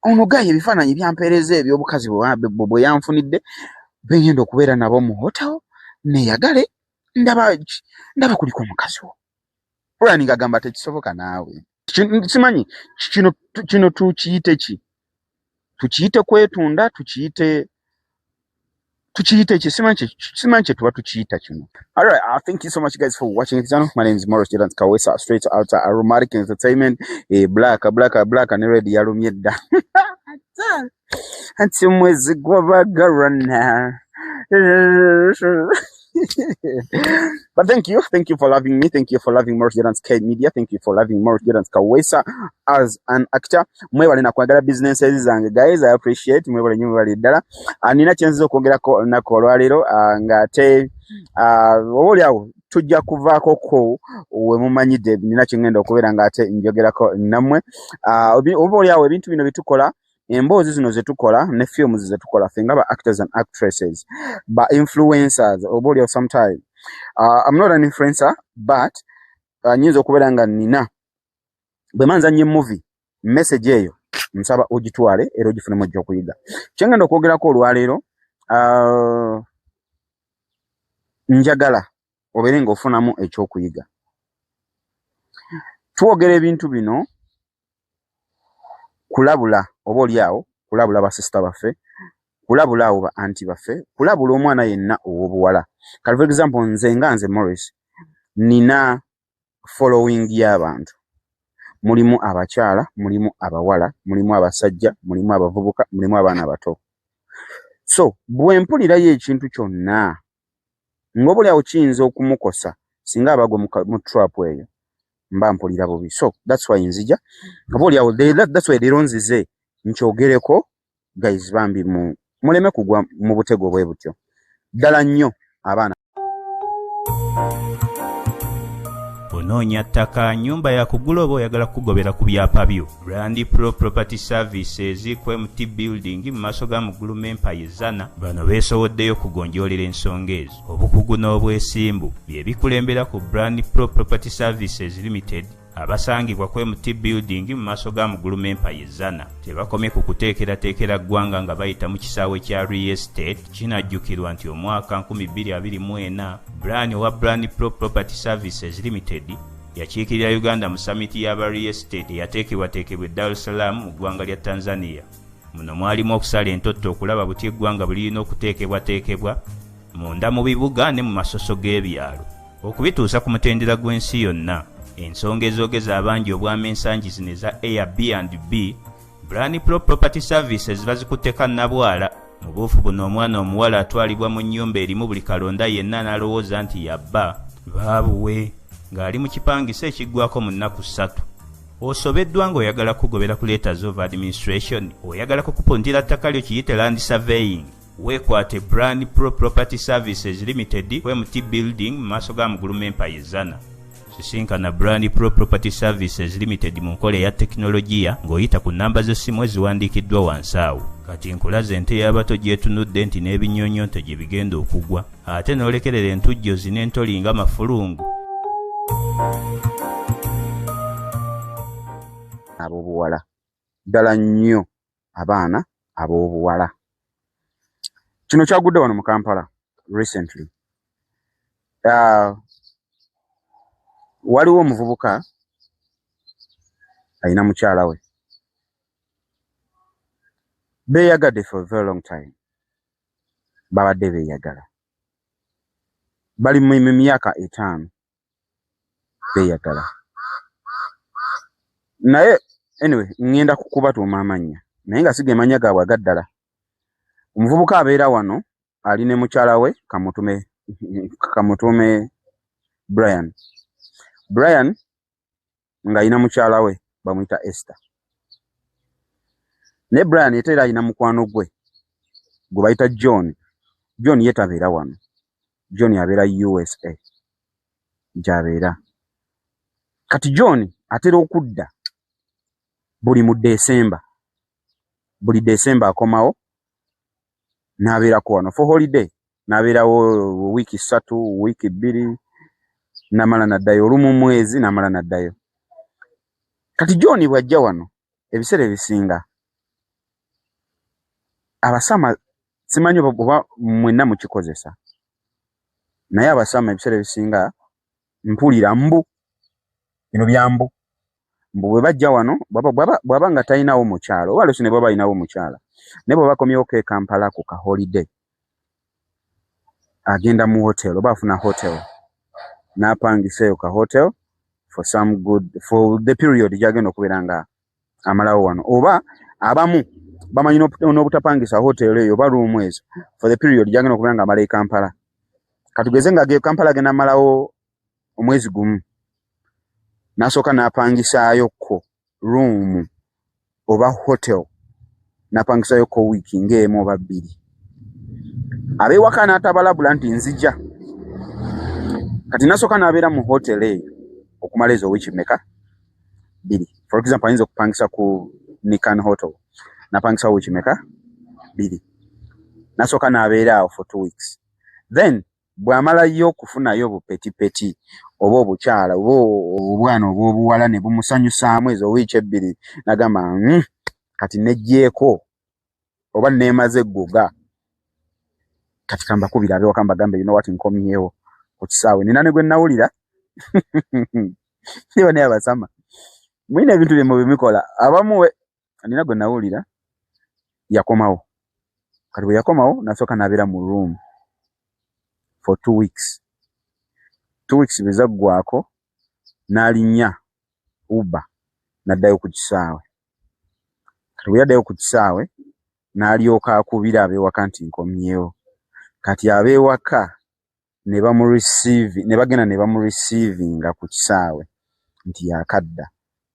ono gaye ebifaananyi byampeereza ebyobukazi bwe yanfunidde bengenda okubeera nabo mu hotel neeyagale ndaba kuliko omukazi wo Brian ng'agamba tekisoboka naawe simanyi kino tukiyite ki tukiyite kwetunda tukiyite ki simanyi kye tuba tukiyita kino. All right, thank you so much guys for watching this channel. My name is Morris Jordan Kawesa, straight out of Aromatic Entertainment. Black and red yarumye dda ati mwezi gwabagarana. But thank you for loving me. Thank you for loving Morris Jordan's K Media. Thank you for loving Morris Jordan's Kawesa as an actor. Mwebale na kwagala businesses zange guys, I appreciate mwebale nyo mwebale ddala. Nina chance okwongera nako olwaleero ngate obuli awo tujja kuvaako ko we mumanyidde nina kingenda okubeera ngate njogerako nammwe obuli awo ebintu bino bitukola emboozi zino zetukola ne films zetukola fenga ba actors and actresses ba influencers obuli sometime I'm not an influencer but nyinza okubeera nga nina bwe manza nye movie message eyo nsaba ogitwale era ogifunemu ojja okuyiga kyengenda okwogerako olwaleero njagala obeere ng'ofunamu ekyokuyiga twogera ebintu bino kulabula oba oliawo kulabula basista baffe kulabula abo ba anti baffe kulabula omwana yenna ow'obuwala kale for example nze Morris nina following y'abantu mulimu abakyala mulimu abawala mulimu abasajja mulimu abavubuka mulimu abaana abato so bwe mpulirayo ekintu kyonna ng'obuli awo kiyinza okumukosa singa abagwa mu trap eyo mba mpulira bubi so that's why nzija obuli awo that's why lironzize nkyogereko guys bambi muleme kugwa mu butego bwe butyo ddala nnyo abaana onoonya ttaka nyumba ya kugula oba oyagala kugobera ku byapa byo Brand Pro Property Services ku MT Building mu maaso ga Muguluma Empire Zana bano beesowoddeyo kugonjoolera ensonga ezo obukugu n'obwesimbu bye bikulembera ku Brand Pro Property Services Limited abasangibwa ku MT Building mu maaso ga Muguluma Empire Zana tebakomye ku kuteekerateekera ggwanga nga bayita mu kisaawe kya Real Estate kinajjukirwa nti omwaka 2024 Brand Pro Property Services Limited yakiikirira Uganda mu summit y'aba Real Estate eyateekebwateekebwa Dar es Salaam mu ggwanga lya Tanzania. Muno mwalimu okusala entotto okulaba buti eggwanga bulirina okuteekebwateekebwa munda mu bibuga ne mu masoso g'ebyalo okubituusa ku mutendera gw'ensi yonna. Ensonga ezoogeza abangi obwama ensangi zino eza Airbnb Brand Pro Property Services bazikutteka nnabwala. Mu buufu buno omwana omuwala atwalibwa mu nnyumba erimu buli kalonda yenna n'alowooza nti yabba baabuwe ng'ali mu kipangisa ekiggwako mu nnaku 3. Osobeddwa ng'oyagala kugobera ku letters of administration oyagala kukupuntira ttaka lyo kiyite land surveying weekwate Brand Pro Property Services Limited ku MT Building mu maaso ga Muguluma Empire Zana. Sisinkana Brand Pro Property Services Limited mu nkola eya tekinologiya ng'oyita ku nnamba z'essimu eziwandiikiddwa wansi awo. Kati nkulaze ente y'abato gyetunudde nti n'ebinyonyonto gye bigenda okugwa ate n'olekerera entujjozi n'entoli nga mafulungu. Ab'obuwala ddala nnyo abaana ab'obuwala kino kyagudde wano mu Kampala recently. Waliwo omuvubuka alina mukyala we beeyagadde for a very long time babadde beeyagala bali mu myaka 5 beeyagala naye anyway ngenda kukubatuuma amannya naye nga siga emanya gaabwe agaddala. Omuvubuka abeera wano ali ne mukyala we kamutume Brian nga alina mukyala we bamuyita Esther. Ne Brian yetera alina mukwano gwe gwe bayita John ye tabeera wano. John yabeera USA gy'abeera. Kati John atera okudda buli December akomawo n'abeerako wano for holiday n'abeerawo wiiki 3 wiiki 2 namala naddayo olumu mwezi namala naddayo. Kati John bw'ajja wano ebiseera ebisinga abasama simanyi oba mwenna mukikozesa naye abasama ebiseera ebisinga mpulira mbu bino byambu mbu bwe bajja wano bwaba nga talinawo mukyalo oba lusi ne bwaba alinawo mukyala naye bwe bakomyeko e Kampala ku ka holiday agenda mu hotel oba afuna hotel n'apangiseeyo ka hotel for the period gyagenda okubeera nga amalawo wano oba abamu bamanyi n'obutapangisa hotel eyo oba room ezo for the period gyagenda okubeera nga amala e Kampala katugeze nga Kampala agenda amalawo omwezi gumu n'asooka n'apangisaayokko room oba hotel n'apangisaayokko wiiki ng'emu oba bbiri abeewaka n'atabalabula nti nzija kati n'asooka n'abeera mu hotel eyo okumala ezo wiiki mmeka bbiri for example ayinza okupangisa ku Nikan Hotel n'apangisa wiiki mmeka bbiri n'asooka n'abeera awo for 2 weeks then bw'amalayo okufunayo obupetipeti oba obukyala oba obwana oba obuwala ne bumusanyusaamu ezo wiiki ebbiri n'agamba kati nejjeeko oba neemaze eggoga kati kambakubira abeewaka mbagambe you know what nkomyewo ku kisaawe nina ne gwe nawulira niba naye abasama mwina ebintu byemwe bimikola abamuwe nina gwe nawulira yakomawo kati bwe yakomawo nasooka n'abeera mu room for 2 weeks 2 weeks bezaggwako n'alinnya Uber n'addayo ku kisaawe kati bwe yaddayo ku kisaawe n'alyoka akubira abeewaka nti nkomyewo kati abeewaka ne bagenda ne bamureceivinga ku kisaawe nti yakadda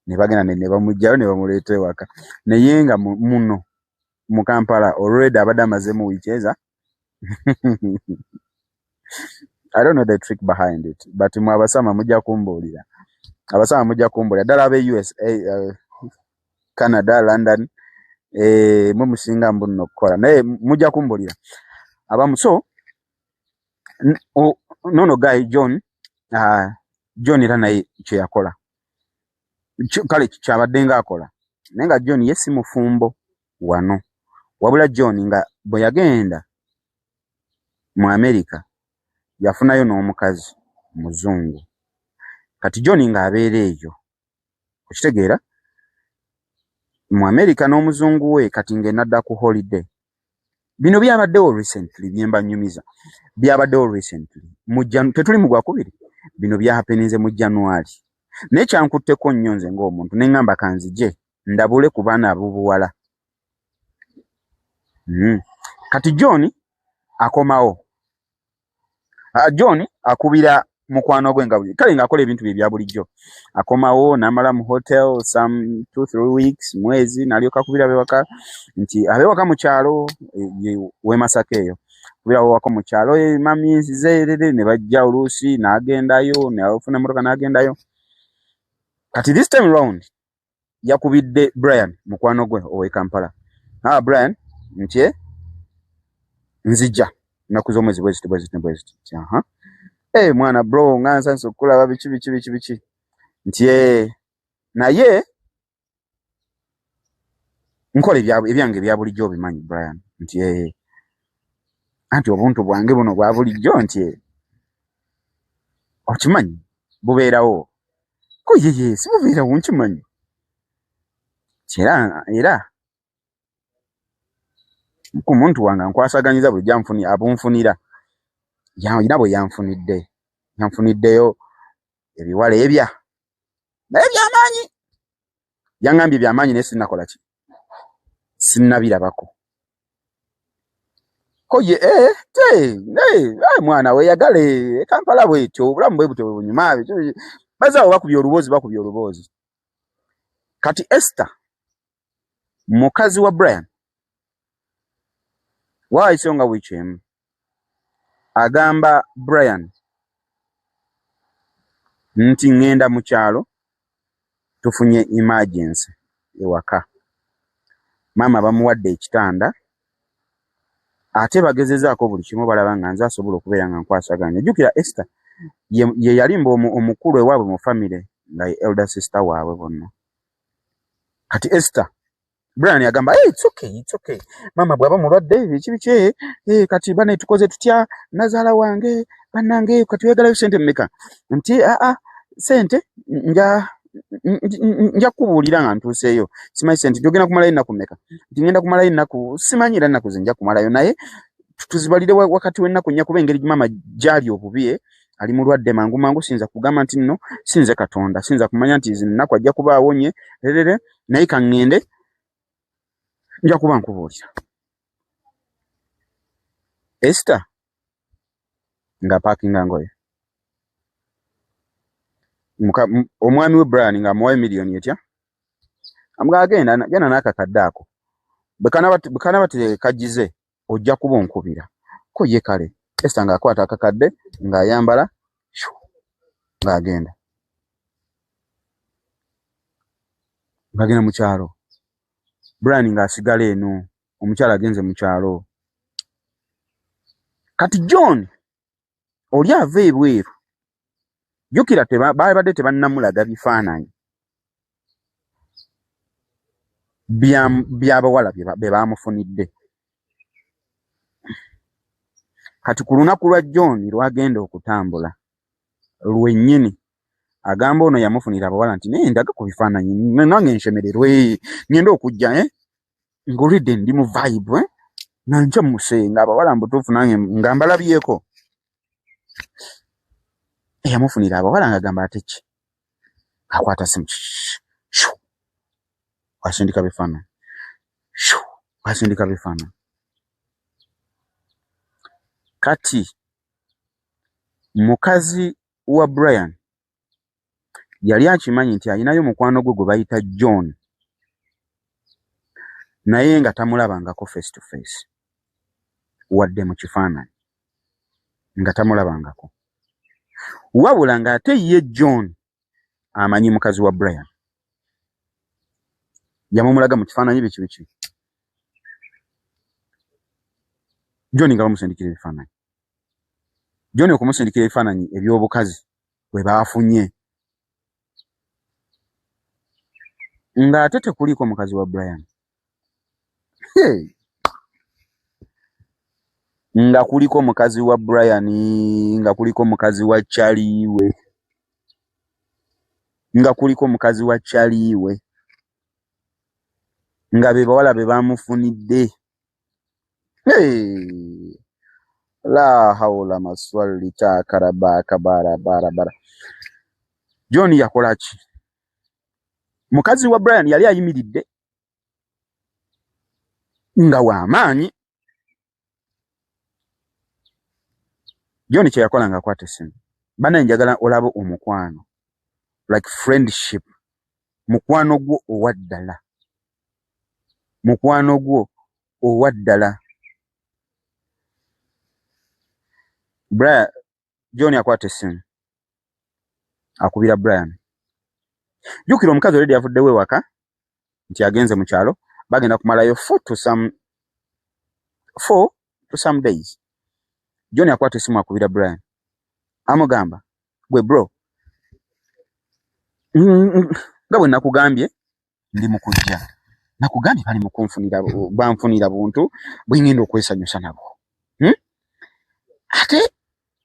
ne bagenda ne bamugjayo ne bamuleeta ewaka naye nga muno mu Kampala already abadde amazemu wiiki eza I don't know the trick behind it but mu abasama mujja kumbuulira ddala abe USA Canada London mwe musinga mbu nno okukola naye mujja kumbuulira abamu so nono guy John era naye kye yakola kale kyabadde ng'akola naye nga John ye si mufumbo wano wabula John nga bwe yagenda mu America yafunayo n'omukazi muzungu kati John ng'abeera eyo okitegeera mu America n'omuzungu we kati ng'enadda ku holiday bino byabaddewo recently byembanyumiza byabaddewo recently tetuli mu Gwakubiri bino byahapeninze mu January naye kyankutteko nnyo nze ng'omuntu ne ŋŋamba kanzije ndabule ku baana ab'obuwala kati John akomawo John akubira mukwano gwe nga buli kale ng'akola ebintu bye bya bulijjo akomawo n'amala mu hotel some 2-3 weeks mwezi n'alyoka akubira abeewaka nti abeewaka mu kyalo we Masaka eyo kubira abeewaka mu kyalo mami nzize ne bajja oluusi n'agendayo n'afuna emmotoka n'agendayo kati this time round yakubidde Brian mukwano gwe ow'e Kampala Brian nti nzija nakuza omwezi bweziti mwana bro ngansa nsokulaba biki nti naye nkola ebyange ebya bulijjo obimanyi Brian nti anti obuntu bwange buno bwa bulijjo nti okimanyi bubeerawo ko si bubeerawo nkimanyi era ku muntu wange nkwasaganyiza buli abunfunira ina bwe yanfuniddeyo ebiwala ebya naye byamaanyi yaŋŋambye byamaanyi naye sinnakola ki sinnabirabako ko mwana weeyagale Kampala bwetyo obulamu bwe butyo bwe bunyuma bazaawo bakubye oluboozi kati Esther mukazi wa Brian waayise nga wiiki emu agamba Brian nti ŋŋenda mu kyalo tufunye emergency ewaka maama bamuwadde ekitanda ate bagezezaako buli kimu balaba nga nze asobola okubeera nga nkwasaganya jjukira Esther ye yalimba omukulu ewaabwe mu famire nga ye elder sister waabwe bonna kati Esther Brian yagamba it's okay mama bwaba mulwadde ekibiche kati bana tukoze tutya nazaala wange banange kati wegala sente mmeka nti sente nja kubuulira nga ntuuseeyo simanyi sente njogenda kumalayo ennaku mmeka nti ngenda kumalayo ennaku simanyira ennaku ze nja kumalayo naye tuzibalire wakati w'ennaku nnya kuba engeri mama gyali obubi ali mulwadde mangu sinza kugamba nti nno sinze Katonda sinza kumanya nti zino ennaku ajja kuba awonye lerere naye kaŋŋende nja kuba nkubuulira Esther nga paakinga ngoye omwami we Brian nga amuwayo miliyoni etya amugagenda genda n'akakadde ako bwekanaba tekagize ojja kuba onkubira ko ye kale Esther nga akwata akakadde ng'ayambala ng'agenda mu kyalo Brian ng'asigala eno omukyala agenze mu kyalo kati John oli ava ebweru jjukira baabadde tebannamulaga bifaananyi by'abawala be baamufunidde kati ku lunaku lwa John lwagenda okutambula lwennyini agamba ono yamufunira abawala nti naye ndaga ku bifaananyi nange nshemererwe ngenda okujja ng'olidde ndi mu vibe nanja musenga abawala mbutuufu nange nga mbalabyeko yamufunira abawala ng'agamba ate ki akwata simu wasindika bifaananyi kati mukazi wa Brian yali akimanyi nti alinayo mukwano gwe bayita John naye nga tamulabangako face to face wadde mu kifaananyi nga tamulabangako wabula ng'ate ye John amanyi mukazi wa Brian yamumulaga mu kifaananyi biki John nga bamusindikira ebifaananyi John okumusindikira ebifaananyi eby'obukazi bwe baafunye ng'ate tekuliko mukazi wa Brian nga kuliko mukazi wa Brian nga kuliko mukazi wa Chaliwe nga be bawala be baamufunidde la haula maswali takarabaka bara John yakola ki mukazi wa Brian yali ayimiridde nga w'amaanyi John kye yakola nga akwata essimu bana njagala olabo omukwano like friendship mukwano gwo owaddala John akwata essimu akubira Brian jukira omukazi oledi yavuddewo ewaka nti agenze mu kyalo bagenda kumalayo 4 to some days John akwata essimu akubira Brian amugamba gwe bro nga bwe nakugambye ndi mu kujja nakugambye bali mu kunfunira banfunira buntu bwengenda okwesanyusa nabo ate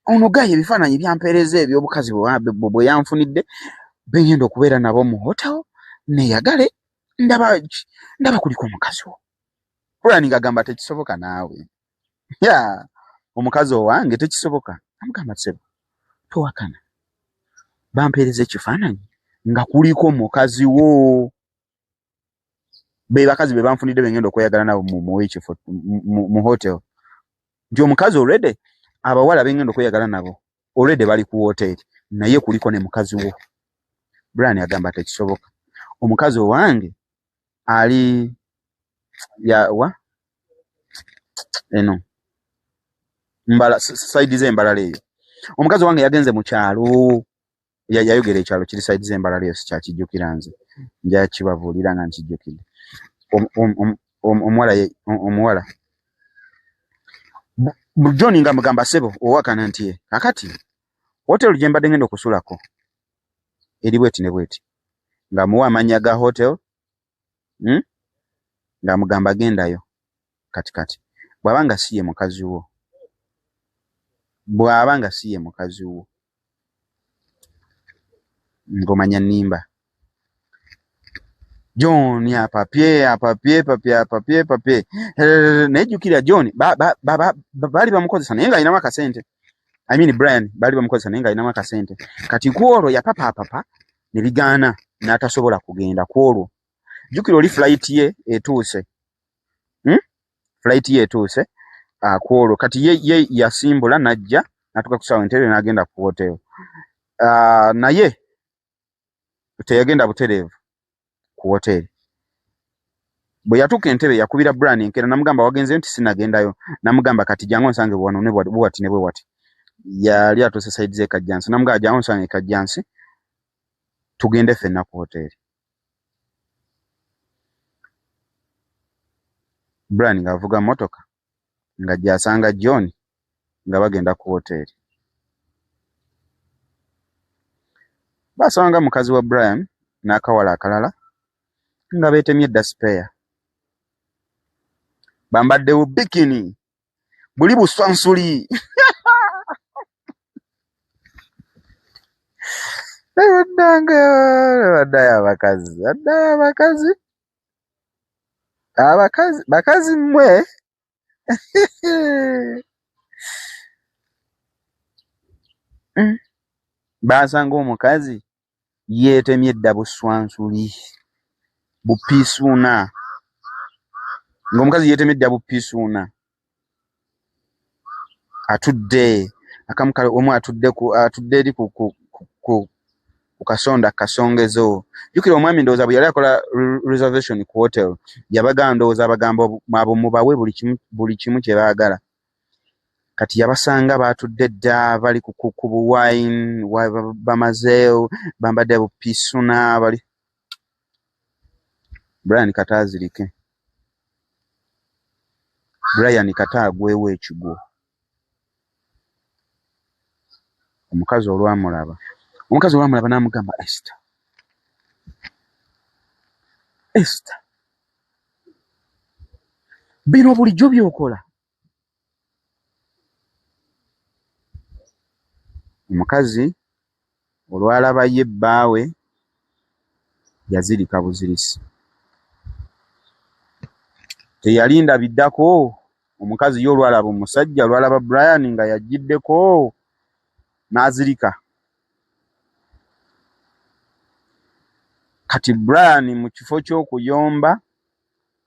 ono gaye ebifaananyi byampeereza eby'obukazi bwe yanfunidde bengenda okubeera nabo mu hotel neeyagale ndaba kuliko omukazi wo Brian ng'agamba tekisoboka naawe omukazi owange tekisoboka amugamba tsebo towakana bampeereza ekifaananyi nga kuliko mukazi wo be bakazi be banfunidde bengenda okweyagala nabo mu hotel nti omukazi already abawala bengenda okweyagala nabo already bali ku hotel naye kuliko ne mukazi wo Brian agamba tekisoboka omukazi owange ali eno mbala side z'embalala eyo omukazi wange yagenze mu kyalo yayogera ekyalo kiri side z'embalala eyo sikyakijjukira nze nja kibavuulira nga nkijjukidde omuwala John nga mugamba sebo owakana nti kakati hotel gye mbadde ngenda okusulako eri bweti ne bweti nga muwa amannya ga hotel ng'amugamba gendayo kati bw'abanga siye mukazi wo ng'omanya nnimba John apapye nejjukira John baali bamukozesa naye ng'alinamu akasente Brian baali bamukozesa naye ng'alinamu akasente kati kwolwo yapapa ne bigaana n'atasobola kugenda kwolwo jjukira oli flight ye etuuse kwolwo kati ye yasimbula najja natuka kusawa Entebbe n'agenda ku hotel naye teyagenda butereevu ku hotel bwe yatuuka Entebbe yakubira Brian enkera namugamba wagenze nti sinagendayo namugamba kati jangu nsange wano ne bwati ne bwati yali atuuse side ze Kajjansi namugamba jangu nsange Kajjansi tugende ffenna ku hotel Brian ng'avuga motoka ng'ajja asanga John nga bagenda ku hotel basanga mukazi wa Brian n'akawala akalala nga beetemye edda spare bambadde bikini buli buswansuli bakazi mmwe basanga omukazi yeetemye edda buswansuli bupiisuuna ng'omukazi yeetemye edda bupiisuuna atudde akamukale omu atudde eri ku kasonda kasongezo jukira omwami ndowooza bwe yali akola reservation ku hotel yabaga ndowooza abagamba abo mubawe buli kimu kye baagala kati yabasanga batudde dda bali ku buwine bamazeewo bambadde bupiisuuna bali Brian kata azirike Brian kata agwewo ekigo omukazi olwamulaba n'amugamba Esther bino bulijjo by'okola omukazi olwalaba ye bbaawe yazirika buzirisi teyalinda biddako omukazi ye olwalaba omusajja olwalaba Brian nga yagiddeko n'azirika kati Brian mu kifo ky'okuyomba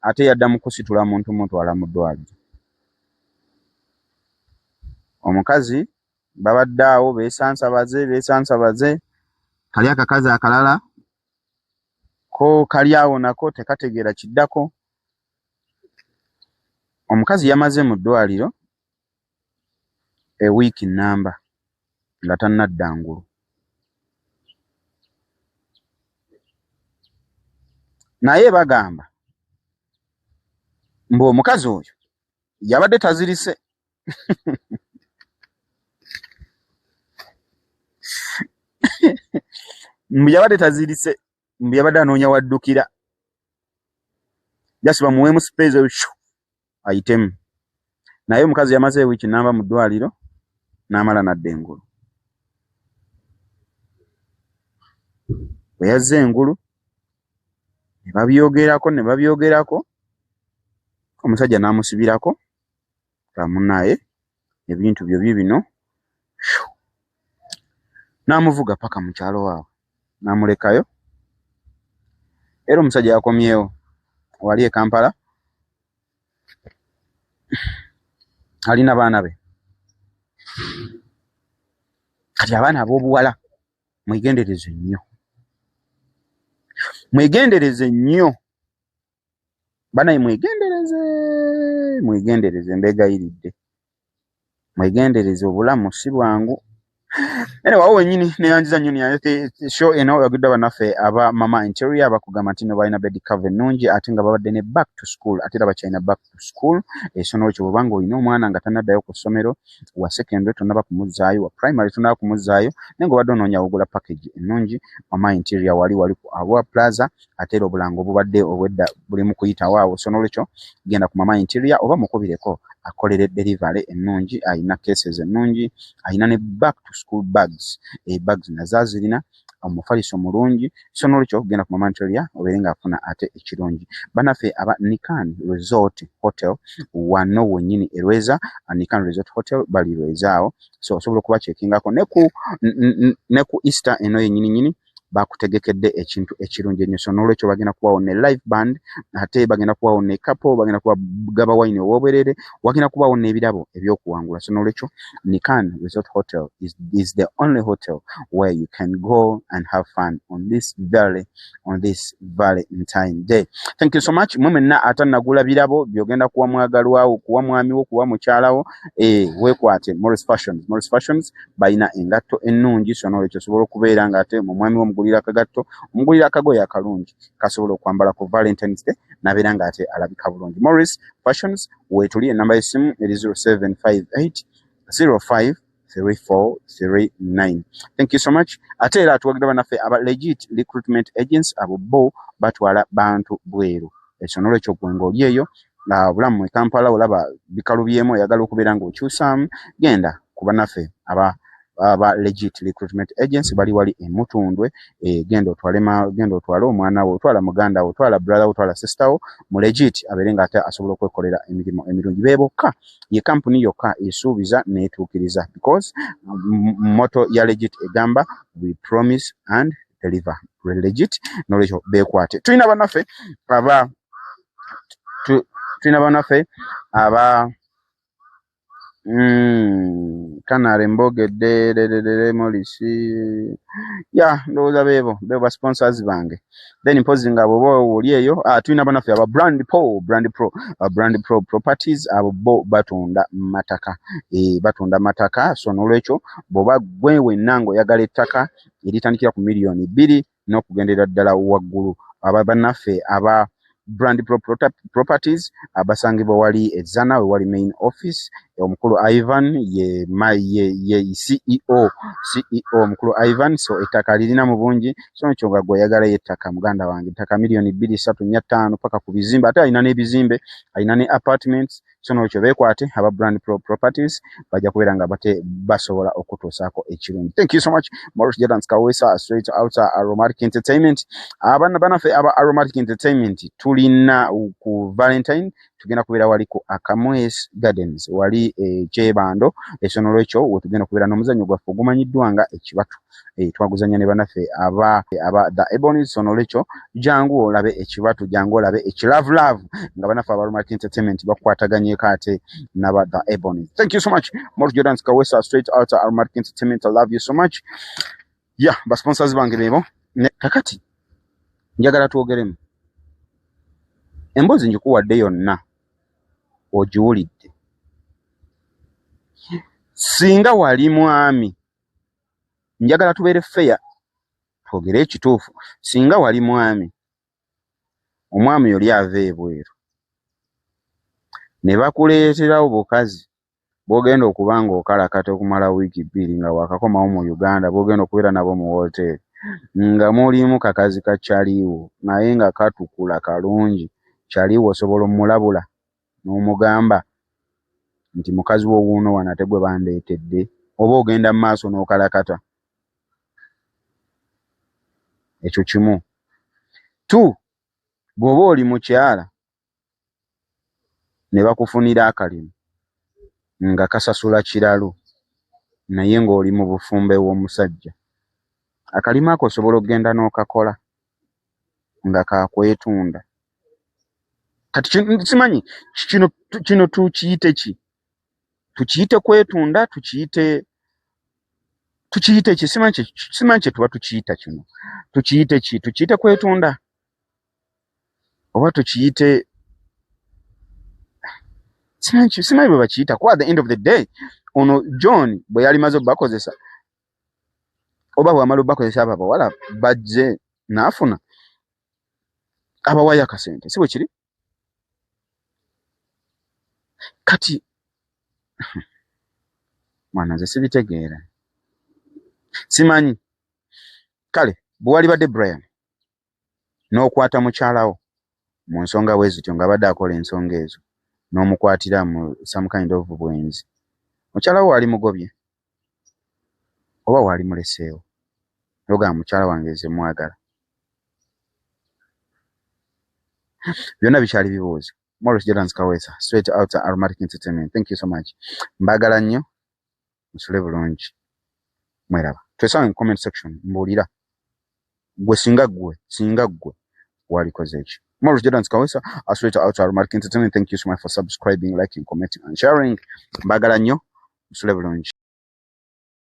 ate yaddamu kusitula muntu mutwala mu ddwaliro omukazi babadde awo beesansabaze kali akakazi akalala ko kali awo nako tekategeera kiddako omukazi yamaze mu ddwaliro ewiiki nnamba nga tannadda ngulu naye bagamba mbu omukazi oyo yabadde tazirise mbu yabadde anoonya waddukira jasi bamuweemu sipeezo ayitemu naye omukazi yamaze ewiiki nnamba mu ddwaliro n'amala nadda engulu bwe yazze engulu ne babyogerako omusajja n'amusibirako kamunaye ebintu byo bino n'amuvuga paka mu kyalo waabwe n'amulekayo era omusajja yakomyewo wali e Kampala alina baana be kati abaana ab'obuwala mwegendereze nnyo banaye mwegendereze mbegayiridde mwegendereze obulamu si bwangu Anyway, awo wenyini neyanjiza nyoni yate show eno yagudda banafe aba Mama Interior abakugamba nti no balina bed cover nungi ate nga babadde ne back to school ate aba China back to school esono ekyo bubanga olina omwana nga tanaddayo ku ssomero wa secondary tonaba kumuzaayo wa primary tonaba kumuzaayo nengo badde onoonya ogula package ennungi Mama Interior wali ku Arua Plaza ate era obulango obubadde obwedda buli mu kuyitawo awo sono ekyo genda ku Mama Interior oba mukubireko akolere delivery ennungi ayina cases ennungi ayina ne back to school bags bags nazazirina omufaliso mulungi sono ekyo genda ku Mama Interior oberenga afuna ate ekirungi banafe aba Nikan Resort Hotel wano wenyini erweza Nikan Resort Hotel bali rwezao so osobola kuba chekingako ne ku Easter eno yenyini bakutegekedde ekintu ekirungi ennyo so n'olwekyo bagenda kubawo ne live band ate bagenda kubawo ne couple bagenda kuba gaba wine owoberere bagenda kubawo n'ebirabo ebyokuwangula so n'olwekyo Nikan Resort Hotel is the only hotel where you can go and have fun on this Valentine Day. Thank you so much. Mwenna atanagula birabo byogenda kuwa mwagalwawo kuwa mwamiwo kuwa mukyalawo wekwate Morris Fashions bayina engatto ennungi so n'olwekyo sobola okubeera nga ate mu mwami wo mugulira akagatto mugulira akagoye akalungi kasobola okwambala ku Valentine's Day nabeera nga ate alabika bulungi. Morris Fashions weetuli enamba y'essimu eri 0758 05 3439. Thank you so much. Ate era tuwagidde bannaffe aba legit recruitment agents abo bo batwala bantu bweru ekyo n'olwekyo gwe ng'oli eyo bulamu mu Kampala olaba bikalubyemu oyagala okubeera ng'okyusaamu genda ku bannaffe aba legit recruitment agents bali wali emutundwe genda otwale omwana wo otwala muganda wo otwala brother wo otwala sister wo mu legit aberenga ate asobola okwekolera emirimu emirungi beboka ye company yokka esuubiza neetuukiriza because motto ya legit egamba we promise and deliver legit n'olwekyo beekwate tulina bannaffe aba Kanare mbogedde Morisi ndowooza beebo ba sponsors bange then mpozi nga bo oli eyo tulina bannaffe aba Brand Pro Properties abo bo batunda mataka so n'olwekyo bw'oba gwe wenna ng'oyagala ettaka eritandikira ku miliyoni 2 n'okugendera ddala waggulu aba bannaffe aba Brand Pro Properties abasangibwa wali ezana we wali main office omukulu Ivan ye CEO omukulu Ivan so ettaka lirina mu bungi so nkyo nga goyagala yettaka muganda wange ettaka miliyoni 2.345 paka ku bizimbe ate alina n'ebizimbe alina ne apartments so n'olwekyo beekwate aba Brand Pro Properties bajja kubeera nga bate basobola okutuusaako ekirungi. Thank you so much. Morris Jordan Kawesa straight out Aromatic Entertainment bannaffe aba Aromatic Entertainment tulina ku Valentine tugenda kubeera wali ku Akamwes Gardens wali Kyebando eso n'olwekyo wetugenda kubeera n'omuzannyo gwaffe ogumanyiddwa nga ekibatu twaguzanya ne bannaffe aba The Ebonies so n'olwekyo jangu olabe ekibatu jangu olabe ekilavulavu nga bannaffe aba Aromatic Entertainment bakwataganyeeko ate n'aba The Ebonies. Thank you so much. Morris Jordan Kawesa straight out Aromatic Entertainment. I love you so much. Ba sponsors bange beebo kakati njagala twogeremu emboozi njikuwadde yonna ogiwulidde singa wali mwami njagala tubeere fair twogere ekituufu singa wali mwami omwami yoli ava ebweru ne bakuleeterawo bukazi bw'ogenda okuba ng'okalakata okumala wiiki 2 nga wakakomawo mu Uganda bw'ogenda okubeera nabo mu wooteri nga mulimu kakazi kakyaliwo naye nga katukula kalungi kyaliwo osobola omulabula n'omugamba nti mukazi wo wuuno wano ate gwe bandeetedde oba ogenda mu maaso n'okalakata ekyo kimu 2 bw'oba oli mukyala ne bakufunira akalimu nga kasasula kiralo naye ng'oli mu bufumbe w'omusajja akalimu ako osobola okugenda n'okakola nga kakwetunda kati simanyi kino tukiyite ki tukiyite kwetunda tukiyite ki simanyi kye tuba tukiyita kino tukiyite ki tukiyite kwetunda oba tukiyite simanyi bwe bakiyita ku at the end of the day ono John bwe yali maze bakozesa oba bw'amala bakozesa abo abawala bajje n'afuna abawayo akasente si bwe kiri kati mwana nze sibitegeera simanyi kale bwe walibadde Brian n'okwata mukyalawo mu nsonga bwe zityo nga badde akola ensonga ezo n'omukwatira mu some kind of bwenzi mukyalawo wali mugobye oba wali muleseewo yoga mukyala wange ze mwagala byonna bikyali bibuuzo Morris Jordan Kawesa straight out Aromatic Entertainment. Thank you so much mbagala nnyo musule bulungi mweraba twesanga mu comment section mbuulira gwe singa gwe walikoze ki Morris Jordan Kawesa straight out Aromatic Entertainment. Thank you so much for subscribing, liking, commenting and sharing mbagala nnyo musule bulungi